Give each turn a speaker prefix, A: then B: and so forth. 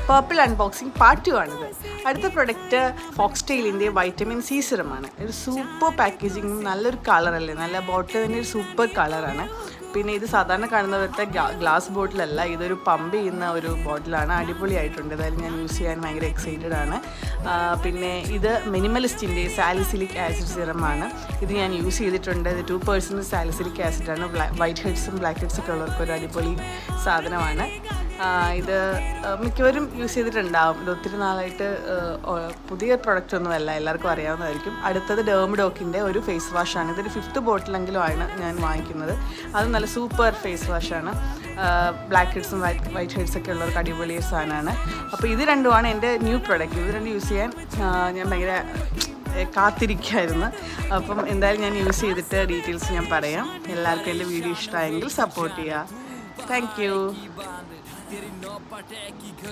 A: Purple unboxing part 2 ആണിത്. അടുത്ത product ഫോക്സ്ടെയിലിൻ്റെ vitamin C സിറമാണ്. ഒരു സൂപ്പർ പാക്കേജിങ്, നല്ലൊരു കളറല്ലേ, നല്ല ബോട്ടിൽ തന്നെ ഒരു സൂപ്പർ കളറാണ്. പിന്നെ ഇത് സാധാരണ കാണുന്ന പോലത്തെ ഗ്ലാസ് ബോട്ടിലല്ല, ഇതൊരു പമ്പ് ചെയ്യുന്ന ഒരു ബോട്ടിലാണ്. അടിപൊളിയായിട്ടുണ്ട്. അതായത് ഞാൻ യൂസ് ചെയ്യാൻ ഭയങ്കര എക്സൈറ്റഡ് ആണ്. പിന്നെ ഇത് മിനിമലിസ്റ്റിൻ്റെ സാലിസിലിക് ആസിഡ് സിറമാണ്. ഇത് ഞാൻ യൂസ് ചെയ്തിട്ടുണ്ട്. ഇത് 2% സാലിസിലിക് ആസിഡാണ്. വൈറ്റ് ഹെഡ്സും ബ്ലാക്ക് ഹെഡ്സൊക്കെ ഉള്ളവർക്ക് ഒരു അടിപൊളി സാധനമാണ്. ഇത് മിക്കവരും യൂസ് ചെയ്തിട്ടുണ്ടാവും. ഇത് ഒത്തിരി നാളായിട്ട് പുതിയ പ്രൊഡക്റ്റ് ഒന്നുമല്ല, എല്ലാവർക്കും അറിയാവുന്നതായിരിക്കും. അടുത്തത് ഡേർമഡോക്കിൻ്റെ ഒരു ഫേസ് വാഷാണ്. ഇതൊരു 5th ബോട്ടിലെങ്കിലും ആണ് ഞാൻ വാങ്ങിക്കുന്നത്. അത് നല്ല സൂപ്പർ ഫേസ് വാഷാണ്. ബ്ലാക്ക് ഹെഡ്സും വൈറ്റ് ഹെഡ്സൊക്കെ ഉള്ളവർക്ക് അടിപൊളി സാധനമാണ്. അപ്പോൾ ഇത് രണ്ടുമാണ് എൻ്റെ ന്യൂ പ്രൊഡക്റ്റ്. ഇത് രണ്ടും യൂസ് ചെയ്യാൻ ഞാൻ ഭയങ്കര കാത്തിരിക്കുകയായിരുന്നു. അപ്പം എന്തായാലും ഞാൻ യൂസ് ചെയ്തിട്ട് ഡീറ്റെയിൽസ് ഞാൻ പറയാം. എല്ലാവർക്കും എൻ്റെ വീഡിയോ ഇഷ്ടമായെങ്കിൽ സപ്പോർട്ട് ചെയ്യുക. Thank you.